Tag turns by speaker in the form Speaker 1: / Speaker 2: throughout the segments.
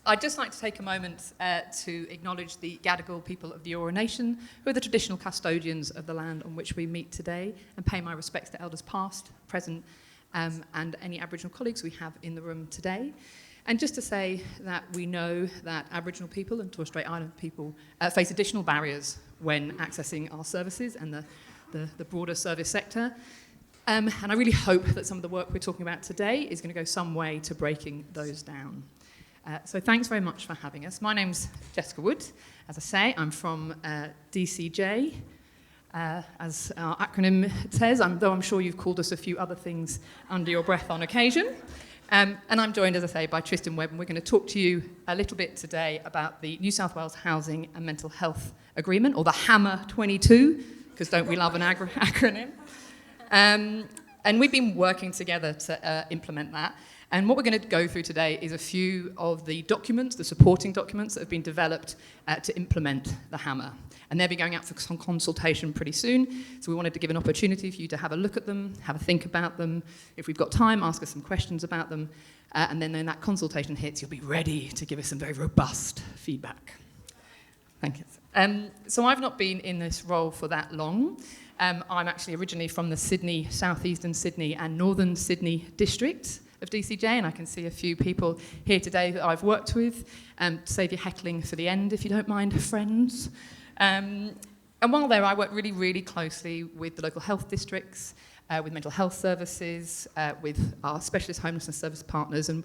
Speaker 1: I'd just like to take a moment to acknowledge the Gadigal people of the Eora Nation, who are the traditional custodians of the land on which we meet today, and pay my respects to elders past, present, and any Aboriginal colleagues we have in the room today. And just to say that we know that Aboriginal people and Torres Strait Island people face additional barriers when accessing our services and the broader service sector. And I really hope that some of the work we're talking about today is going to go some way to breaking those down. So thanks very much for having us. My name's Jessica Wood. As I say, I'm from DCJ. As our acronym says, though I'm sure you've called us a few other things under your breath on occasion. And I'm joined, as I say, by Tristan Webb, and we're going to talk to you a little bit today about the New South Wales Housing and Mental Health Agreement, or the HAMA 22, because don't we love an acronym? And we've been working together to implement that. And what we're going to go through today is a few of the documents, the supporting documents that have been developed to implement the HAMA. And they'll be going out for some consultation pretty soon. So we wanted to give an opportunity for you to have a look at them, have a think about them. If we've got time, ask us some questions about them. And then when that consultation hits, you'll be ready to give us some very robust feedback. Thank you. So I've not been in this role for that long. I'm actually originally from the Sydney, southeastern Sydney and northern Sydney district of DCJ, and I can see a few people here today that I've worked with. Save your heckling for the end, if you don't mind, friends. And while there, I worked really, really closely with the local health districts, with mental health services, with our specialist homelessness service partners, and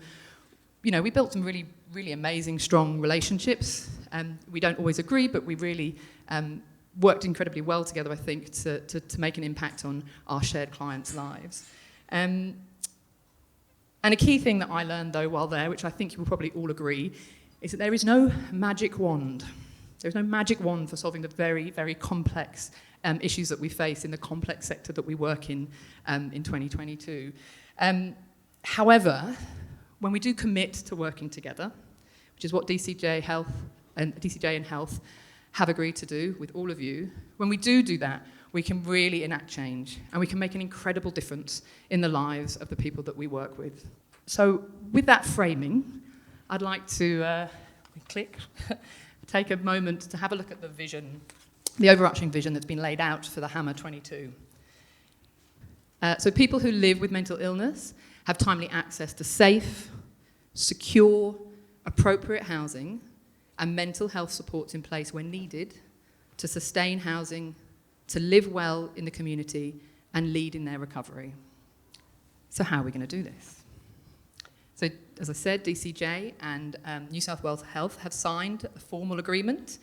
Speaker 1: we built some really, really amazing, strong relationships. We don't always agree, but we really worked incredibly well together, I think, to make an impact on our shared clients' lives. And a key thing that I learned, though, while there, which I think you will probably all agree, is that there is no magic wand. There's no magic wand for solving the very, very complex issues that we face in the complex sector that we work in 2022. However, when we do commit to working together, which is what DCJ and Health have agreed to do with all of you, when we do that, we can really enact change, and we can make an incredible difference in the lives of the people that we work with. So with that framing, I'd like to take a moment to have a look at the vision, the overarching vision that's been laid out for the HAMA 22. So people who live with mental illness have timely access to safe, secure, appropriate housing and mental health supports in place when needed to sustain housing, to live well in the community and lead in their recovery. So how are we going to do this? So, as I said, DCJ and New South Wales Health have signed a formal agreement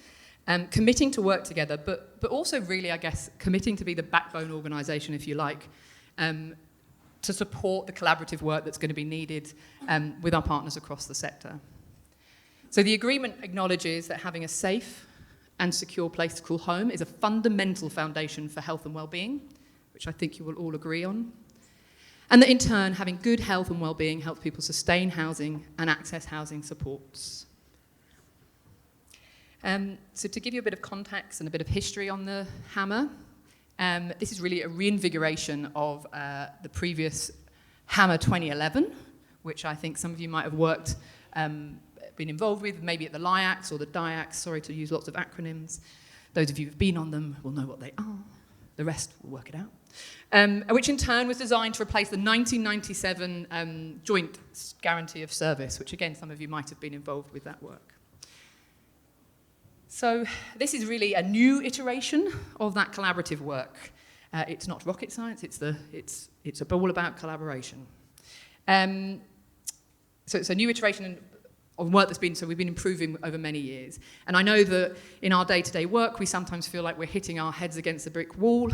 Speaker 1: committing to work together, but also really, I guess, committing to be the backbone organisation, if you like, to support the collaborative work that's going to be needed with our partners across the sector. So the agreement acknowledges that having a safe and secure place to call home is a fundamental foundation for health and well-being, which I think you will all agree on. And that in turn, having good health and well-being helps people sustain housing and access housing supports. So to give you a bit of context and a bit of history on the HAMA, this is really a reinvigoration of the previous HAMA 2011, which I think some of you might have worked been involved with, maybe at the LIACs or the DIACs, sorry to use lots of acronyms. Those of you who've been on them will know what they are. The rest will work it out. Which in turn was designed to replace the 1997 Joint Guarantee of Service, which again, some of you might have been involved with that work. So this is really a new iteration of that collaborative work. It's not rocket science, it's all about collaboration. So it's a new iteration of work we've been improving over many years. And I know that in our day-to-day work, we sometimes feel like we're hitting our heads against a brick wall.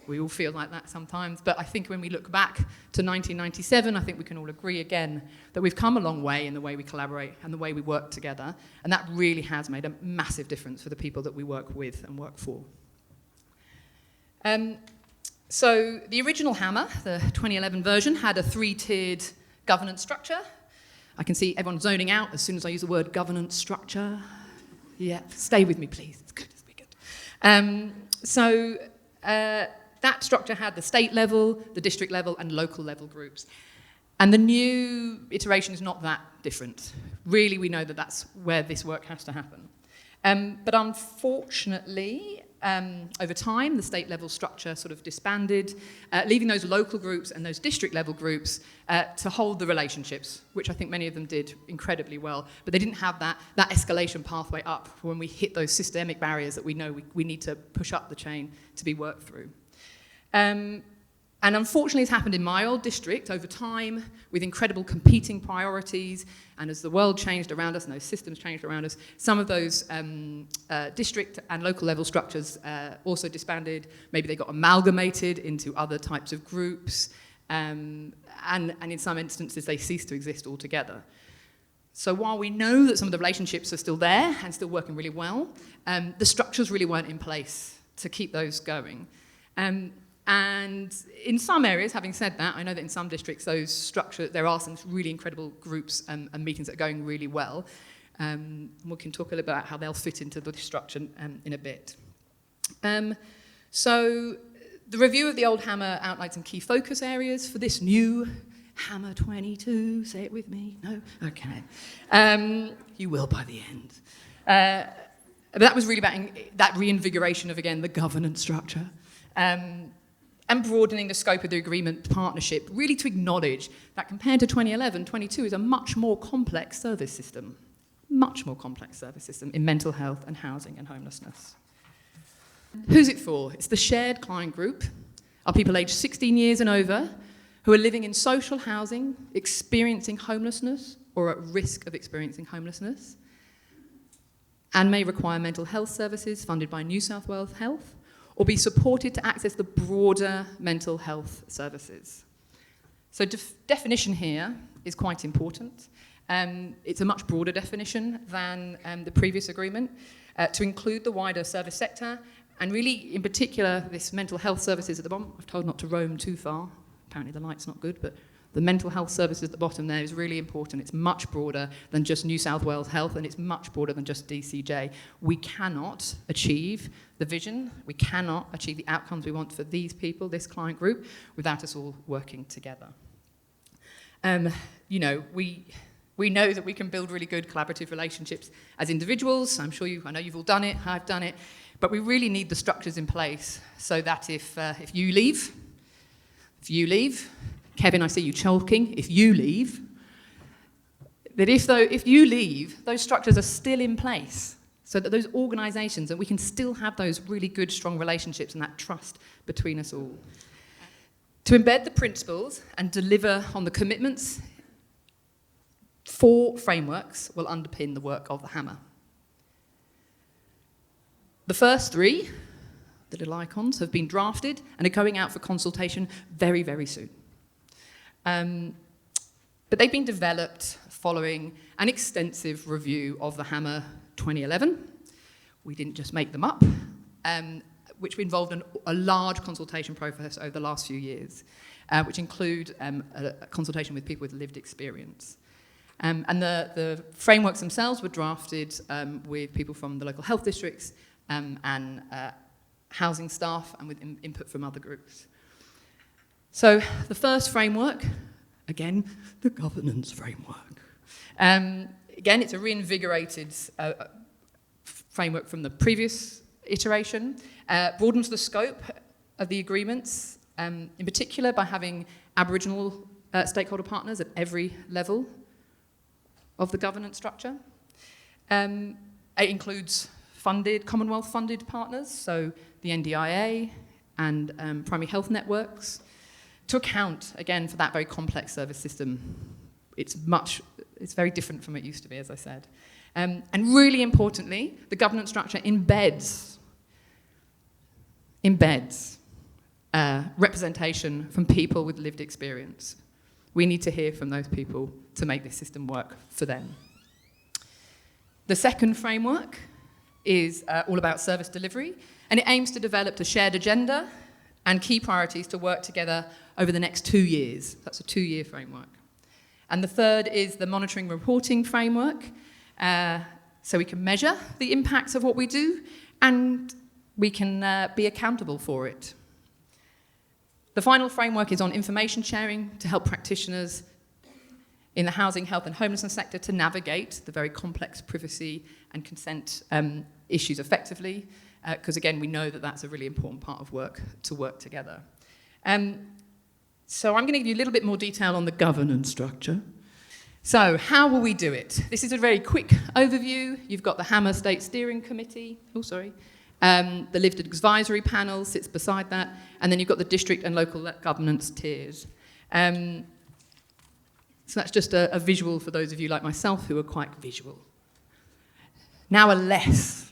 Speaker 1: We all feel like that sometimes. But I think when we look back to 1997, I think we can all agree again that we've come a long way in the way we collaborate and the way we work together. And that really has made a massive difference for the people that we work with and work for. So the original HAMA, the 2011 version, had a 3-tiered governance structure. I can see everyone zoning out as soon as I use the word governance structure. Yeah, stay with me, please. It's good, it's good. That structure had the state level, the district level, and local level groups. And the new iteration is not that different. Really, we know that that's where this work has to happen. But unfortunately, over time, the state-level structure sort of disbanded, leaving those local groups and those district-level groups to hold the relationships, which I think many of them did incredibly well. But they didn't have that escalation pathway up for when we hit those systemic barriers that we know we need to push up the chain to be worked through. And unfortunately, it's happened in my old district over time with incredible competing priorities. And as the world changed around us and those systems changed around us, some of those district and local level structures also disbanded. Maybe they got amalgamated into other types of groups. And in some instances, they ceased to exist altogether. So while we know that some of the relationships are still there and still working really well, the structures really weren't in place to keep those going. And in some areas, having said that, I know that in some districts, those structures, there are some really incredible groups and meetings that are going really well. We can talk a little bit about how they'll fit into the structure in a bit. So the review of the old Hammer outlined some key focus areas for this new Hammer 22. Say it with me. No? Okay. You will by the end. But that was really about that reinvigoration of, again, the governance structure. And broadening the scope of the agreement partnership, really to acknowledge that compared to 2011, 22 is a much more complex service system in mental health and housing and homelessness. Who's it for? It's the shared client group, are people aged 16 years and over who are living in social housing, experiencing homelessness or at risk of experiencing homelessness, and may require mental health services funded by New South Wales Health, or be supported to access the broader mental health services. So definition here is quite important. It's a much broader definition than the previous agreement to include the wider service sector, and really, in particular, this mental health services at the bottom. I've told not to roam too far. Apparently the light's not good, but the mental health services at the bottom there is really important. It's much broader than just New South Wales Health, and it's much broader than just DCJ. We cannot achieve the vision, we cannot achieve the outcomes we want for these people, this client group, without us all working together. We know that we can build really good collaborative relationships as individuals. I know you've all done it, I've done it, but we really need the structures in place so that if you leave, Kevin, I see you choking. If you leave, if you leave, those structures are still in place so that those organisations, and we can still have those really good, strong relationships and that trust between us all. To embed the principles and deliver on the commitments, 4 frameworks will underpin the work of the Hammer. The first 3, the little icons, have been drafted and are going out for consultation very, very soon. But they've been developed following an extensive review of the Hammer 2011. We didn't just make them up, which involved a large consultation process over the last few years, which include a consultation with people with lived experience. And the frameworks themselves were drafted with people from the local health districts and housing staff and with input from other groups. So the first framework, again, the governance framework. Again, it's a reinvigorated framework from the previous iteration, broadens the scope of the agreements, in particular by having Aboriginal stakeholder partners at every level of the governance structure. It includes Commonwealth-funded partners, so the NDIA and primary health networks, to account, again, for that very complex service system. It's very different from what it used to be, as I said. And really importantly, the governance structure embeds representation from people with lived experience. We need to hear from those people to make this system work for them. The second framework is all about service delivery, and it aims to develop a shared agenda and key priorities to work together over the next 2 years. That's a 2-year framework. And the third is the monitoring and reporting framework, so we can measure the impacts of what we do and we can be accountable for it. The final framework is on information sharing to help practitioners in the housing, health and homelessness sector to navigate the very complex privacy and consent issues effectively, because again, we know that that's a really important part of work together. So I'm going to give you a little bit more detail on the governance structure. So how will we do it? This is a very quick overview. You've got the Hammer State Steering Committee, the Lived Advisory Panel sits beside that, and then you've got the district and local governance tiers. So that's just a visual for those of you like myself who are quite visual. Now a less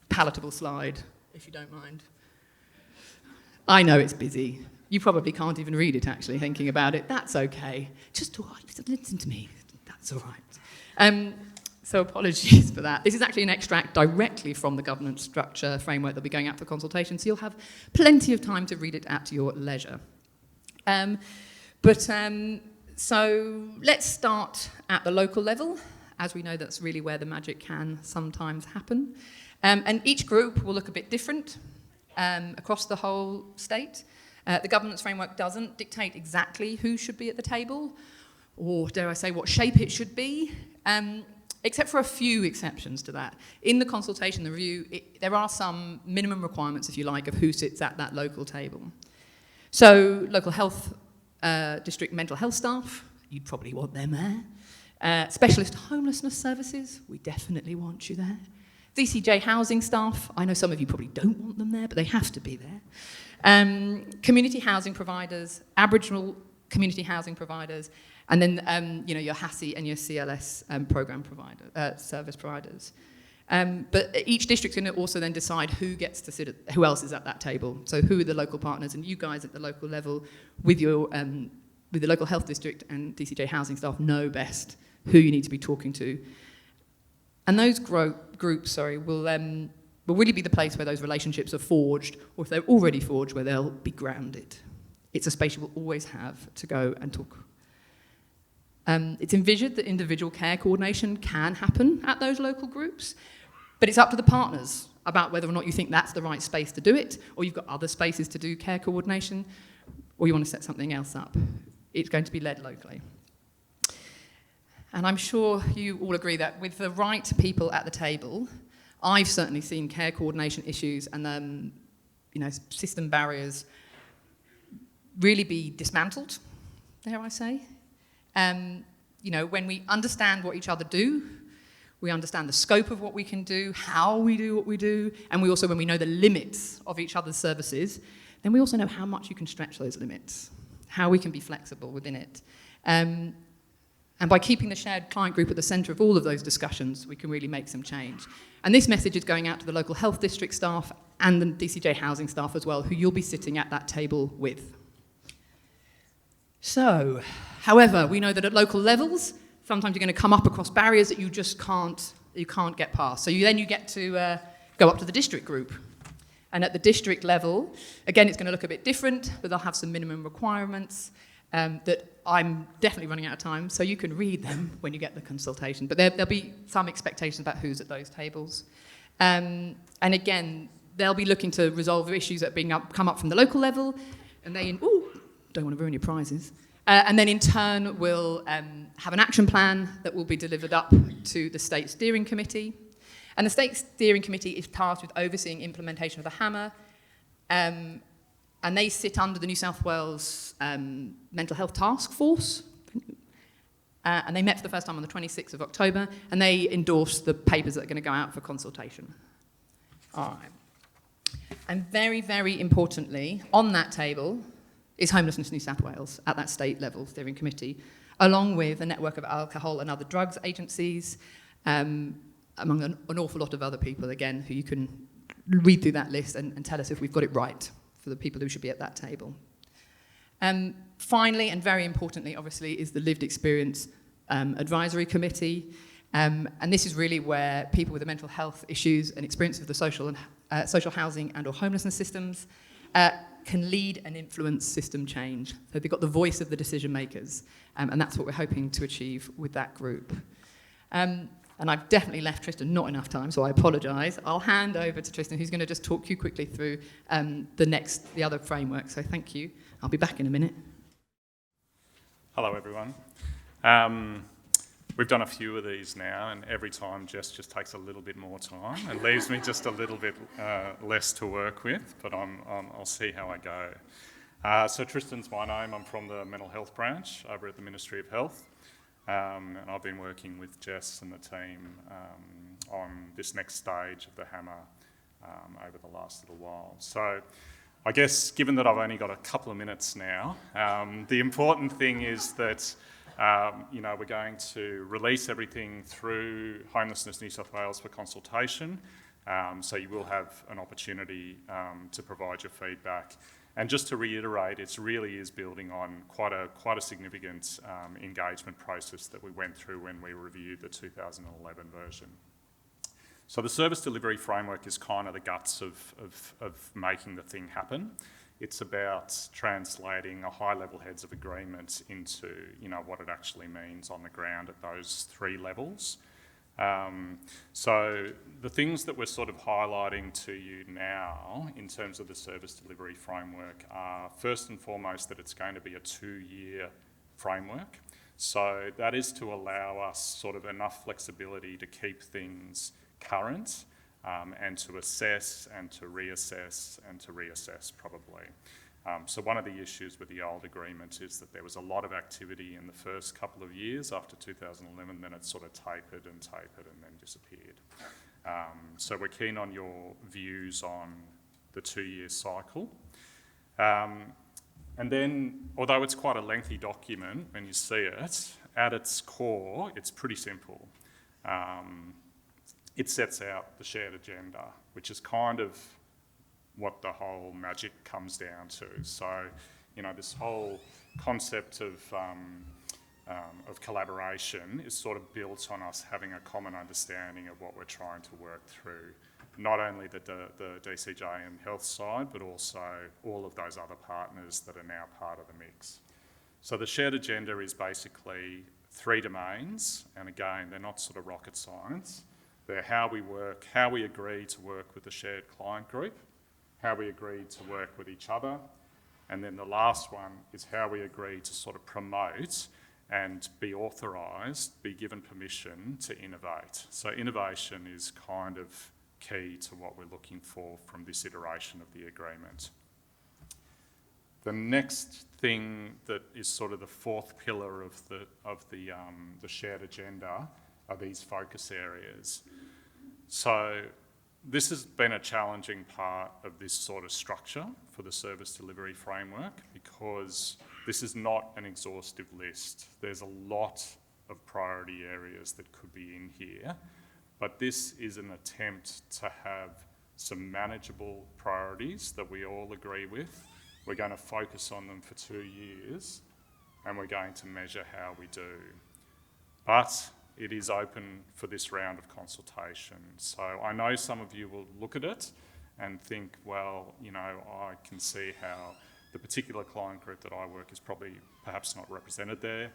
Speaker 1: palatable slide, if you don't mind. I know it's busy. You probably can't even read it, actually, thinking about it. That's okay. Just listen to me. That's all right. So apologies for that. This is actually an extract directly from the governance structure framework that'll be going out for consultation, so you'll have plenty of time to read it at your leisure. So let's start at the local level. As we know, that's really where the magic can sometimes happen. And each group will look a bit different across the whole state. The governance framework doesn't dictate exactly who should be at the table, or dare I say what shape it should be, except for a few exceptions to that. In the consultation, the review, there are some minimum requirements, if you like, of who sits at that local table. So local health district mental health staff, you'd probably want them there. Specialist homelessness services, we definitely want you there. DCJ housing staff, I know some of you probably don't want them there, but they have to be there. Community housing providers, Aboriginal community housing providers, and then your HASI and your CLS program provider, service providers. But each district's going to also then decide who gets to sit who else is at that table. So who are the local partners, and you guys at the local level with your with the local health district and DCJ housing staff know best who you need to be talking to. And those groups, will really be the place where those relationships are forged, or if they're already forged, where they'll be grounded. It's a space you will always have to go and talk. It's envisioned that individual care coordination can happen at those local groups, but it's up to the partners about whether or not you think that's the right space to do it, or you've got other spaces to do care coordination, or you want to set something else up. It's going to be led locally. And I'm sure you all agree that with the right people at the table, I've certainly seen care coordination issues and system barriers really be dismantled, dare I say. When we understand what each other do, we understand the scope of what we can do, how we do what we do, and we also, when we know the limits of each other's services, then we also know how much you can stretch those limits, how we can be flexible within it. And by keeping the shared client group at the centre of all of those discussions, we can really make some change. And this message is going out to the local health district staff and the DCJ housing staff as well, who you'll be sitting at that table with. So, however, we know that at local levels, sometimes you're going to come up across barriers that you just can't get past. So you get to go up to the district group. And at the district level, again, it's going to look a bit different, but they'll have some minimum requirements that I'm definitely running out of time, so you can read them when you get the consultation. But there'll be some expectations about who's at those tables. And again, they'll be looking to resolve issues that come up from the local level, and don't want to ruin your prizes. And then in turn, we'll have an action plan that will be delivered up to the State Steering Committee. And the State Steering Committee is tasked with overseeing implementation of the Hammer, and they sit under the New South Wales Mental Health Task Force. And they met for the first time on the 26th of October, and they endorsed the papers that are going to go out for consultation. All right. And very, very importantly, on that table is Homelessness New South Wales at that state level steering committee, along with a network of alcohol and other drugs agencies, among an awful lot of other people, again, who you can read through that list and tell us if we've got it right for the people who should be at that table. Finally, and very importantly, obviously, is the Lived Experience Advisory Committee. And this is really where people with the mental health issues and experience of the social housing and or homelessness systems can lead and influence system change. So they've got the voice of the decision makers, and that's what we're hoping to achieve with that group. And I've definitely left Tristan not enough time, so I apologise. I'll hand over to Tristan, who's going to just talk you quickly through the other framework. So thank you. I'll be back in a minute.
Speaker 2: Hello, everyone. We've done a few of these now, and every time Jess just takes a little bit more time and leaves me just a little bit less to work with, but I'll see how I go. So Tristan's my name. I'm from the mental health branch over at the Ministry of Health, and I've been working with Jess and the team on this next stage of the hammer over the last little while. So I guess given that I've only got a couple of minutes now, the important thing is that we're going to release everything through Homelessness New South Wales for consultation, so you will have an opportunity to provide your feedback. And just to reiterate, it really is building on quite a significant engagement process that we went through when we reviewed the 2011 version. So the service delivery framework is kind of the guts of making the thing happen. It's about translating a high-level heads of agreement into, what it actually means on the ground at those three levels. So the things that we're sort of highlighting to you now in terms of the service delivery framework are, first and foremost, that it's going to be a 2-year framework. So that is to allow us sort of enough flexibility to keep things current, and to assess and to reassess and to reassess probably. So one of the issues with the old agreement is that there was a lot of activity in the first couple of years after 2011, then it sort of tapered and then disappeared. So we're keen on your views on the 2-year cycle. And then, although it's quite a lengthy document when you see it, at its core, it's pretty simple. It sets out the shared agenda, which is kind of what the whole magic comes down to. So, this whole concept of collaboration is sort of built on us having a common understanding of what we're trying to work through, not only the DCJ and health side, but also all of those other partners that are now part of the mix. So the shared agenda is basically 3 domains, and again, they're not sort of rocket science. They're how we work, how we agree to work with the shared client group, how we agree to work with each other, and then the last one is how we agree to sort of promote and be authorised, be given permission to innovate. So innovation is kind of key to what we're looking for from this iteration of the agreement. The next thing that is sort of the 4th pillar of the shared agenda are these focus areas. So this has been a challenging part of this sort of structure for the service delivery framework because this is not an exhaustive list. There's a lot of priority areas that could be in here, but this is an attempt to have some manageable priorities that we all agree with. We're going to focus on them for 2 years and we're going to measure how we do. But it is open for this round of consultation. So I know some of you will look at it and think, well, I can see how the particular client group that I work is probably perhaps not represented there.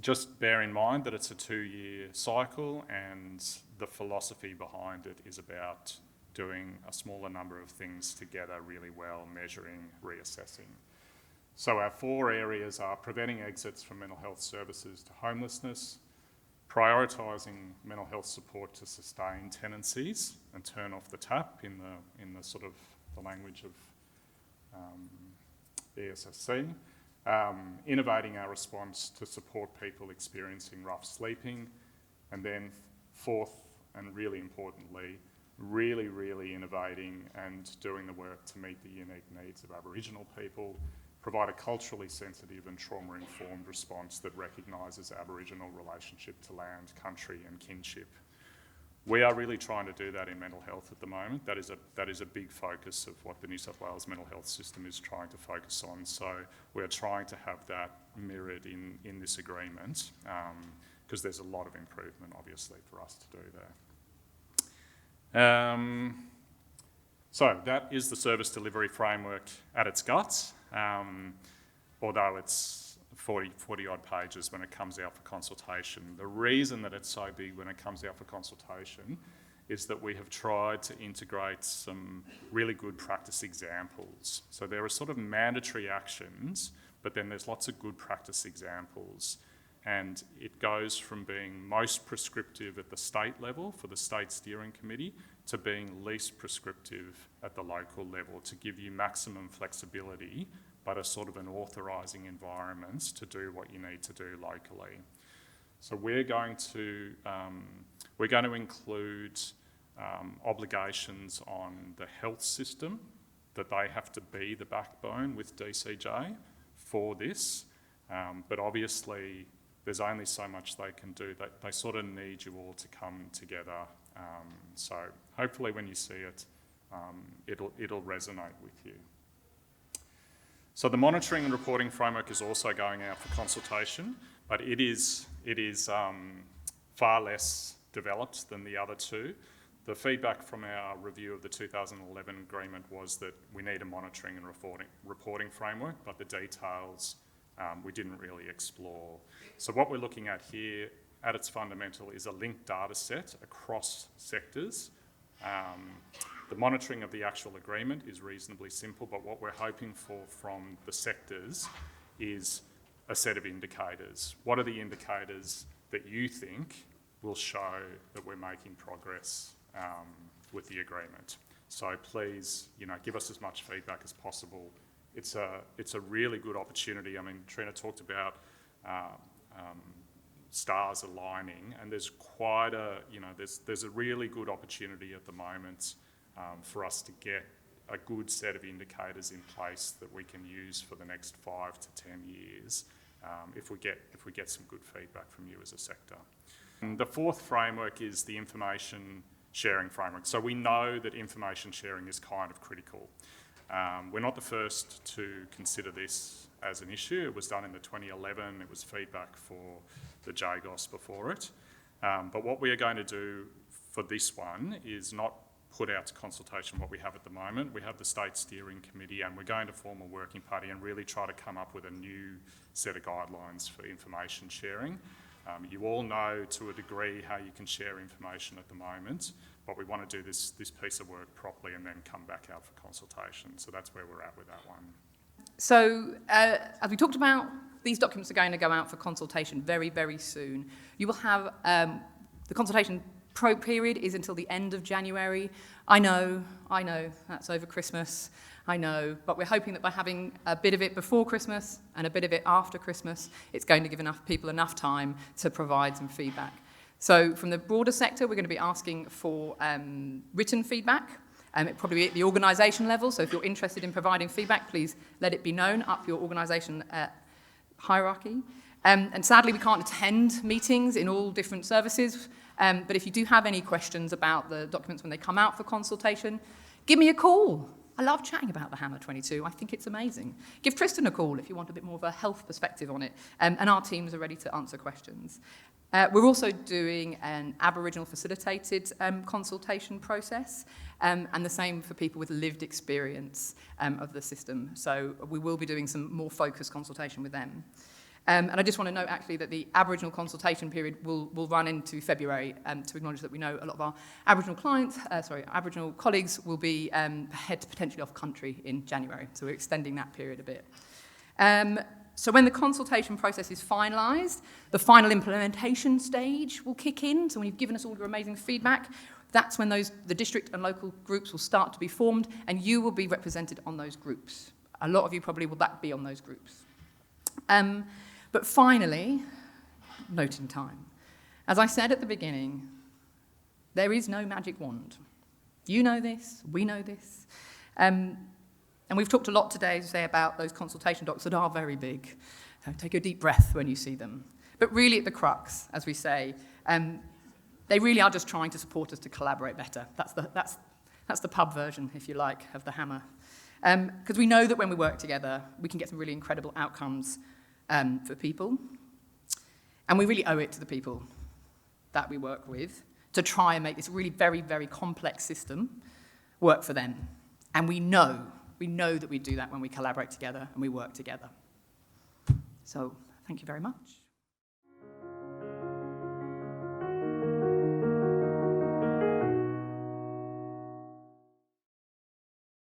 Speaker 2: Just bear in mind that it's a 2-year cycle and the philosophy behind it is about doing a smaller number of things together really well, measuring, reassessing. So our 4 areas are preventing exits from mental health services to homelessness, prioritising mental health support to sustain tenancies and turn off the tap in the sort of the language of the ESSC, innovating our response to support people experiencing rough sleeping, and then 4th and really importantly, really innovating and doing the work to meet the unique needs of Aboriginal people, provide a culturally sensitive and trauma-informed response that recognises Aboriginal relationship to land, country and kinship. We are really trying to do that in mental health at the moment. That is a big focus of what the New South Wales mental health system is trying to focus on. So we're trying to have that mirrored in this agreement because there's a lot of improvement obviously for us to do there. So that is the service delivery framework at its guts, although it's 40 odd pages when it comes out for consultation. The reason that it's so big when it comes out for consultation is that we have tried to integrate some really good practice examples. So there are sort of mandatory actions but then there's lots of good practice examples. And it goes from being most prescriptive at the state level for the state steering committee to being least prescriptive at the local level to give you maximum flexibility, but a sort of an authorising environment to do what you need to do locally. So we're going to include obligations on the health system, that they have to be the backbone with DCJ for this, but obviously there's only so much they can do. They sort of need you all to come together. So hopefully when you see it, it'll resonate with you. So the monitoring and reporting framework is also going out for consultation, but it is far less developed than the other two. The feedback from our review of the 2011 agreement was that we need a monitoring and reporting framework, but the details we didn't really explore. So what we're looking at here at its fundamental is a linked data set across sectors. The monitoring of the actual agreement is reasonably simple, but what we're hoping for from the sectors is a set of indicators. What are the indicators that you think will show that we're making progress with the agreement? So please, give us as much feedback as possible. It's a really good opportunity. I mean, Trina talked about stars aligning, and there's quite a, there's a really good opportunity at the moment for us to get a good set of indicators in place that we can use for the next 5 to 10 years if we get some good feedback from you as a sector. And the fourth framework is the information sharing framework. So we know that information sharing is kind of critical. We're not the first to consider this as an issue. It was done in the 2011. It was feedback for the JGOS before it. But what we are going to do for this one is not put out to consultation what we have at the moment. We have the State Steering Committee, and we're going to form a working party and really try to come up with a new set of guidelines for information sharing. You all know to a degree how you can share information at the moment, but we want to do this piece of work properly and then come back out for consultation. So that's where we're at with that one.
Speaker 1: So as we talked about, these documents are going to go out for consultation very, very soon. You will have the consultation period is until the end of January. I know, that's over Christmas, I know, but we're hoping that by having a bit of it before Christmas and a bit of it after Christmas, it's going to give people enough time to provide some feedback. So from the broader sector, we're going to be asking for written feedback. It'll probably be at the organisation level, so if you're interested in providing feedback, please let it be known up your organisation hierarchy. And sadly, we can't attend meetings in all different services, but if you do have any questions about the documents when they come out for consultation, give me a call. I love chatting about the Hammer 22. I think it's amazing. Give Tristan a call if you want a bit more of a health perspective on it, and our teams are ready to answer questions. We're also doing an Aboriginal facilitated consultation process, and the same for people with lived experience of the system. So we will be doing some more focused consultation with them. And I just want to note actually that the Aboriginal consultation period will run into February to acknowledge that we know a lot of our Aboriginal Aboriginal colleagues will be head potentially off country in January. So we're extending that period a bit. So when the consultation process is finalised, the final implementation stage will kick in. So when you've given us all your amazing feedback, that's when the district and local groups will start to be formed, and you will be represented on those groups. A lot of you probably will be on those groups. But finally, note in time. As I said at the beginning, there is no magic wand. You know this, we know this. And we've talked a lot today, as I say, about those consultation docs that are very big. So take a deep breath when you see them. But really at the crux, as we say, they really are just trying to support us to collaborate better. That's the pub version, if you like, of the Hammer. Because we know that when we work together, we can get some really incredible outcomes for people. And we really owe it to the people that we work with to try and make this really very, very complex system work for them. And we know that we do that when we collaborate together and we work together. So thank you very much.